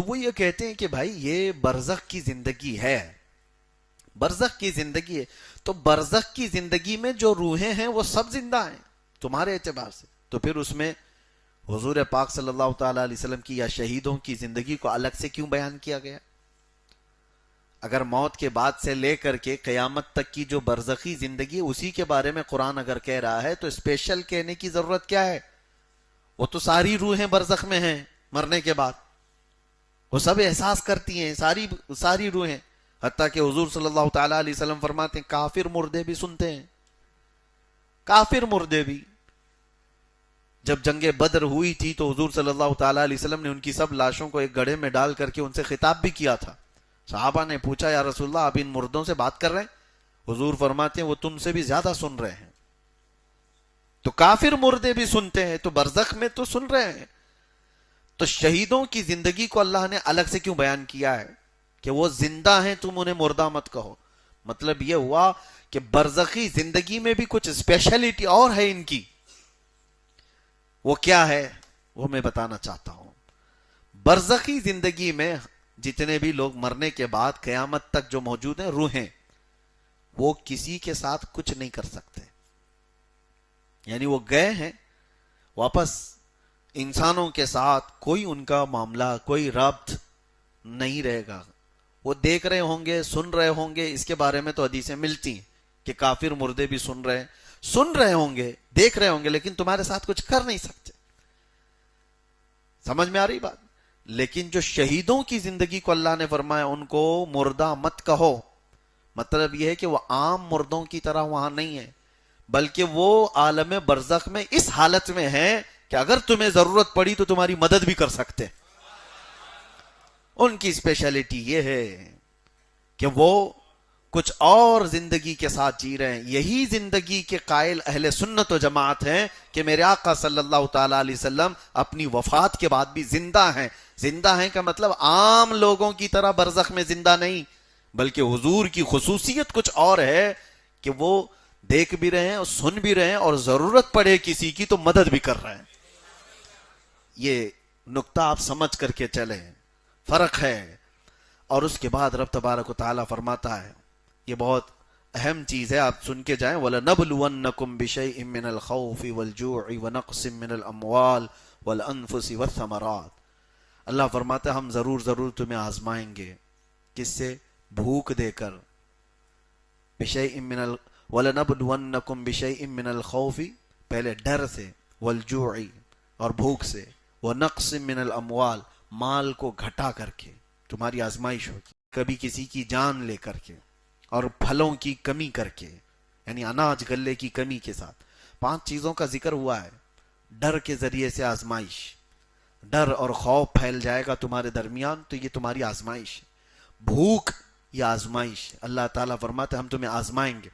وہ یہ کہتے ہیں کہ بھائی یہ برزخ کی زندگی ہے، برزخ کی زندگی ہے، تو برزخ کی زندگی میں جو روحیں ہیں وہ سب زندہ ہیں تمہارے اعتبار سے، تو پھر اس میں حضور پاک صلی اللہ تعالی علیہ وسلم کی یا شہیدوں کی زندگی کو الگ سے کیوں بیان کیا گیا؟ اگر موت کے بعد سے لے کر کے قیامت تک کی جو برزخی زندگی اسی کے بارے میں قرآن اگر کہہ رہا ہے تو اسپیشل کہنے کی ضرورت کیا ہے؟ وہ تو ساری روحیں برزخ میں ہیں، مرنے کے بعد وہ سب احساس کرتی ہیں، ساری روحیں، حتیٰ کہ حضور صلی اللہ تعالی علیہ وسلم فرماتے ہیں کافر مردے بھی سنتے ہیں، کافر مردے بھی۔ جب جنگ بدر ہوئی تھی تو حضور صلی اللہ تعالی علیہ وسلم نے ان کی سب لاشوں کو ایک گڑھے میں ڈال کر کے ان سے خطاب بھی کیا تھا۔ صحابہ نے پوچھا یا رسول اللہ آپ ان مردوں سے بات کر رہے ہیں؟ حضور فرماتے ہیں وہ تم سے بھی زیادہ سن رہے ہیں۔ تو کافر مردے بھی سنتے ہیں، تو برزخ میں تو سن رہے ہیں۔ تو شہیدوں کی زندگی کو اللہ نے الگ سے کیوں بیان کیا ہے کہ وہ زندہ ہیں، تم انہیں مردہ مت کہو؟ مطلب یہ ہوا کہ برزخی زندگی میں بھی کچھ اسپیشلٹی اور ہے ان کی۔ وہ کیا ہے وہ میں بتانا چاہتا ہوں۔ برزخی زندگی میں جتنے بھی لوگ مرنے کے بعد قیامت تک جو موجود ہیں روحیں، وہ کسی کے ساتھ کچھ نہیں کر سکتے، یعنی وہ گئے ہیں واپس، انسانوں کے ساتھ کوئی ان کا معاملہ، کوئی ربط نہیں رہے گا۔ وہ دیکھ رہے ہوں گے، سن رہے ہوں گے، اس کے بارے میں تو حدیثیں ملتی ہیں کہ کافر مردے بھی سن رہے ہوں گے، دیکھ رہے ہوں گے، لیکن تمہارے ساتھ کچھ کر نہیں سکتے۔ سمجھ میں آ رہی بات؟ لیکن جو شہیدوں کی زندگی کو اللہ نے فرمایا ان کو مردہ مت کہو، مطلب یہ ہے کہ وہ عام مردوں کی طرح وہاں نہیں ہے، بلکہ وہ عالم برزخ میں اس حالت میں ہیں کہ اگر تمہیں ضرورت پڑی تو تمہاری مدد بھی کر سکتے۔ ان کی اسپیشلٹی یہ ہے کہ وہ کچھ اور زندگی کے ساتھ جی رہے ہیں۔ یہی زندگی کے قائل اہل سنت و جماعت ہیں کہ میرے آقا صلی اللہ تعالی علیہ وسلم اپنی وفات کے بعد بھی زندہ ہیں۔ زندہ ہیں کا مطلب عام لوگوں کی طرح برزخ میں زندہ نہیں، بلکہ حضور کی خصوصیت کچھ اور ہے کہ وہ دیکھ بھی رہے ہیں اور سن بھی رہے ہیں، اور ضرورت پڑے کسی کی تو مدد بھی کر رہے ہیں۔ یہ نقطہ آپ سمجھ کر کے چلیں، فرق ہے۔ اور اس کے بعد رب تبارک و تعالیٰ فرماتا ہے، یہ بہت اہم چیز ہے، آپ سن کے جائیں، وَلَنَبْلُوَنَّكُمْ بِشَيْءٍ مِّنَ الْخَوْفِ وَالْجُوعِ وَنَقْصٍ مِّنَ الْأَمْوَالِ وَالْأَنفُسِ وَالثَّمَرَاتِ۔ اللہ فرماتا ہے ہم ضرور تمہیں آزمائیں گے، کس سے؟ بھوک دے کر۔ وَلَنَبْلُوَنَّكُمْ بِشَيْءٍ مِّنَ الْخَوْفِ پہلے ڈر سے، وَالْجُوعِ اور بھوک سے، وَنَقْصٍ مِّنَ الْأَمْوَالِ مال کو گھٹا کر کے تمہاری آزمائش ہوگی، کبھی کسی کی جان لے کر کے، اور پھلوں کی کمی کر کے، یعنی اناج غلے کی کمی کے ساتھ۔ 5 چیزوں کا ذکر ہوا ہے۔ ڈر کے ذریعے سے آزمائش، ڈر اور خوف پھیل جائے گا تمہارے درمیان تو یہ تمہاری آزمائش ہے۔ بھوک یہ آزمائش، اللہ تعالیٰ فرماتے ہم تمہیں آزمائیں گے۔